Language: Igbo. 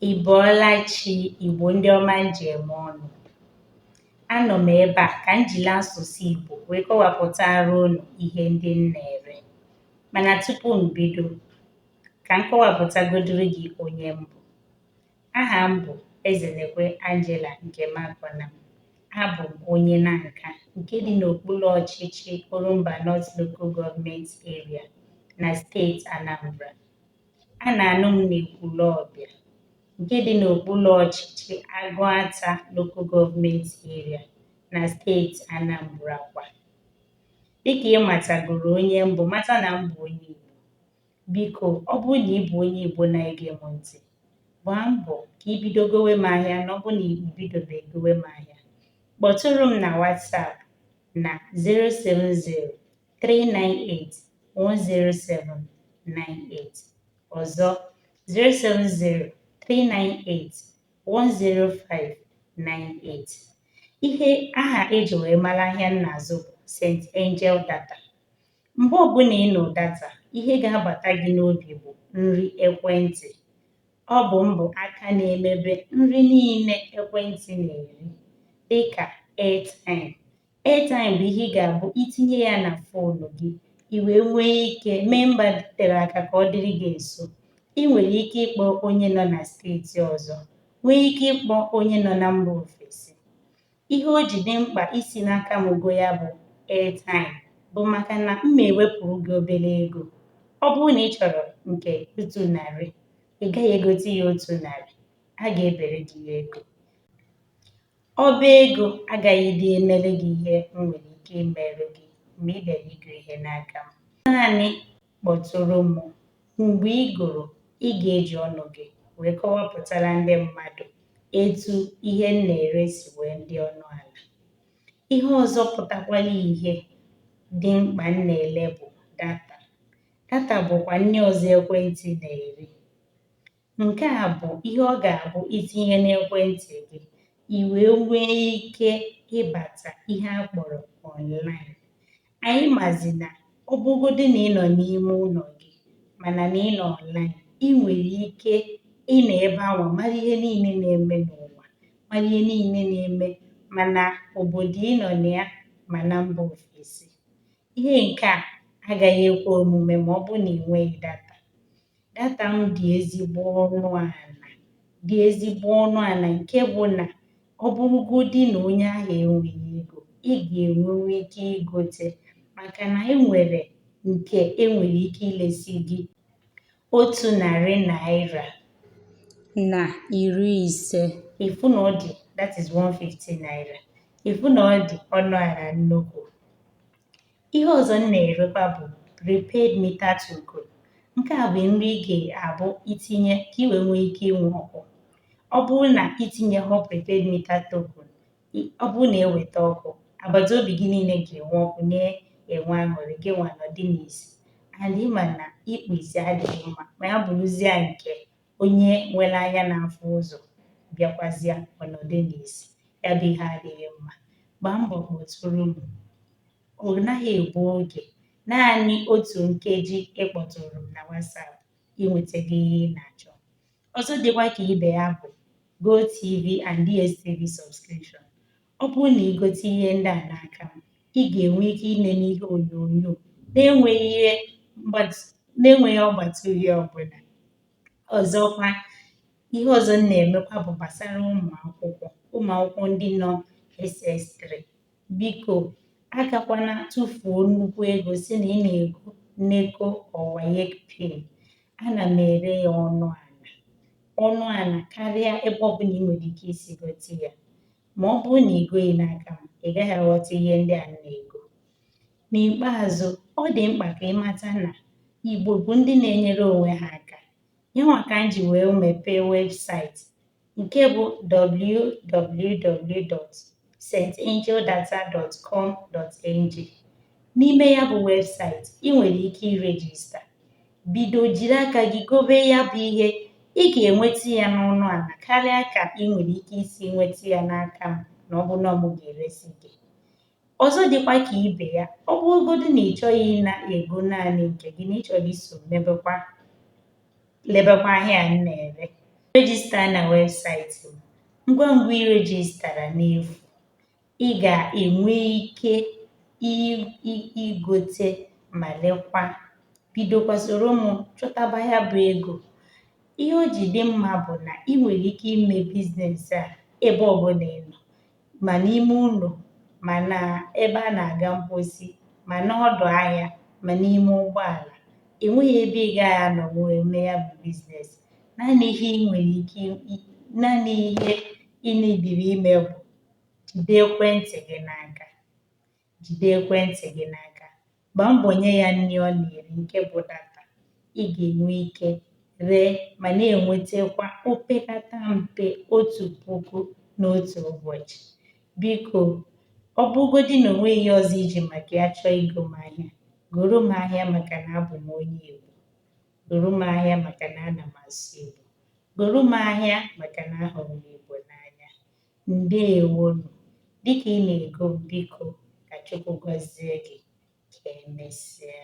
Ị bọọla chi Igbo ndị ọma m ji eme ọnụ. Anọ m ebe a ka m jiri asụsụ Igbo wee kọwapụtara unu ihe ndị m na-ere. Mana tupu m bido, ka m kọwapụtagodiri gị onye m bụ. Aha m bụ Ezenekwe Angela Nkemakọnam. Abụ m onye Nanka nke dị n'okpuru ọchịchị Orumba North Local Government Area na steeti Anambra. A na-anụ m n'Ekwulọbịa nke dị n'okpuru ọchịchị Agụata Local Government Area na steeti Anambra kwa. Dịka ị matagoro onye mbụ, mata na m bụ onye Igbo. Biko, ọ bụrụ na ị bụ onye Igbo na-ege m ntị, gbaa mbọ ka ị bido gowe m ahịa na ọ bụ na ị bidobeghị gowe m ahịa. Kpọtụrụ m na WhatsApp na 070-398-10798. Ọzọ 070-398-10598. Ihe aha eji wee mara ahịa m na-azụ bụ St. Angel Data. Mgbe ọbụla ị nụ data, ihe ga-abata gị n'obi bụ nri ekwentị. Ọ bụ mbụ aka na-emebe nri niile ekwentị na-eri dịka airtime. Airtime bụ ihe ị ga-abụ itinye ya na foonu gị, i wee nwee ike mee mba tere aka ka ọ dịrị gị nso. Ị nwere ike ịkpọ onye nọ na steeti ọzọ, nwee ike ịkpọ onye nọ na mba ofesi. Ihe o ji dị mkpa isi n'aka m go ya bụ airtime bụ maka na m na-ewepụrụ gị obere ego. Ọ bụrụ na ị chọrọ nke 100, ị gaghị egote ya 100, a ga-ebere gị ya ego. Ọba ego agaghị dị emere gị ihe m nwere ike imere gị mgbe ị bịara igo ihe n'aka m. Naanị kpọtụrụ m. Mgbe ị gụrụ, ị ga-eji ọnụ gị wee kọwapụtara ndị mmadụ etu ihe m na-ere si wee dị ọnụ ala. Ihe ọzọ pụtakwara ihe dị mkpa m na-ele bụ data. Data bụkwa nri ọzọ ekwentị na-eri. Nke a bụ ihe ọ ga-abụ itinye n'ekwentị gị, i wee nwee ike ịbata ihe a kpọrọ online. Anyị mazi na ọ bụrụgodị na ị nọ n'ime ụlọ gị mana na ị nọ online, ị nwere ike ịnọ ebe ahụ mara ihe niile na-eme n'ụwa, mara ihe niile na-eme mana obodo ị nọ na ya ma na mba ofesi. Ihe nke a agaghị ekwe omume ma ọ bụrụ na ị nweghị data. Data m dị ezigbo ọnụ ala nke bụ na ọ bụrụgodị na onye ahụ enweghị ego, ị ga-enwenwu ike igote maka na enwere nke enwere ike ilesi gị 100 naira na 50. Ịfụ na ọ dị, that is 150 naira. Ịfụ na ọ dị ọnụ ala nnukwu. Ihe ọzọ m na-erekwa bụ prepaid meter token. Nke a bụ nri ị ga-abụ itinye ka ị wee nwee ike ịnwe ọkụ. Ọ bụrụ na itinye prepaid meter token, ọ bụrụ na eweta ọkụ, agbata obi gị niile ga-enwe ọkụ, na-enwe aṅụrị, gị nwa nọdị n'isi. And ịma na ịkpụ isi adịghị mma, ma ya bụrụzie nke onye nwere anya na-afụ ụzọ bịakwazịa ọnọdụ n'isi. Ya bụ ihe adịghị mma. Gbaa mbọ kpọtụrụ m. Ọ naghị egbu oge. Naanị otu nkeji ịkpọtụrụ m na WhatsApp inweta gị ihe ị na-achọ. Ọzọ dịkwa ka ibe ya bụ GoTV and DSTV subscription. Ọ bụrụ na igote ihe ndị a n'aka m, ị ga-enwe ike ịnene ihe onyonyo na-enweghị ọgbata uhie ọbụla. Ọzọkwa, ihe ọzọ m na-emekwa bụ gbasara ụmụ akwụkwọ ndị nọ SS3. Biko, agakwana tụfuo nnukwu ego si na ị na-ego NECO or WAEC PIN. Ana m ere ya ọnụ ala karịa ebe ọbụla ị nwere ike isi gote ya. Ma ọ bụrụ na ị goghị n'aka m, ị gaghị aghọta ihe ndị a na-ego. N'ikpeazụ, ọ dị mkpa ka ị mata na Igbo bụ ndị na-enyere onwe ha aka. Yanwa ka m ji wee mepee webụsaịtị nke bụ www.stangeldata.com.ng. N'ime ya bụ webụsaịtị, ị nwere ike irejista, bido jiri aka gị gobe ya bụ ihe. Ị ga-enweta ya n'ọnụ ala karịa ka ị nwere ike isi nweta ya n'aka m na ọ bụ na ọ ga-eresi gị. Ọzọ dịkwa ka ibe ya, ọ bụrụgodị na ị chọghị ị na-ego naanị nke gị, na ị chọrọ iso lebekwa ahịa a m na-ere, rejista na webụsaịtị m. Ngwa ngwa ị rejistara n'efu, ị ga-enwe ike igote ma lekwa, bidokwa soro m chọtaba ya bụ ego. Ihe o ji dị mma bụ na ị nwere ike ime biznes a ebe ọbụla ị nọ, ma n'ime ụlọ, ma na ebe a na-aga mposi, ma n'ọdụ ahịa, ma n'ime ụgbọala. Enweghị ebe ị gaghị anọnwu mee ya bụ biznes. Naanị ihe ị nidiri ime bụ jide ekwentị gị n'aka. Jide ekwentị gị n'aka. Gbaa mbọ nye ya nri ọ na-eri, nke bụ data. Ị ga-enwe ike ree ma na-enwetakwa opekata mpe 1,000 n'otu ụbọchị. Biko, ọ bụrụgodị na o nweghị ihe ọzọ iji maka ya chọọ igo m ahịa, goro m ahịa maka na abụ m onye Igbo. Goro m ahịa maka na ana m asụ Igbo. Goro m ahịa maka na ahụrụ m Igbo n'anya. Ndeewonu. Dịka ị na-ego m, biko ka Chukwu gọzie gị. Ka emesịa.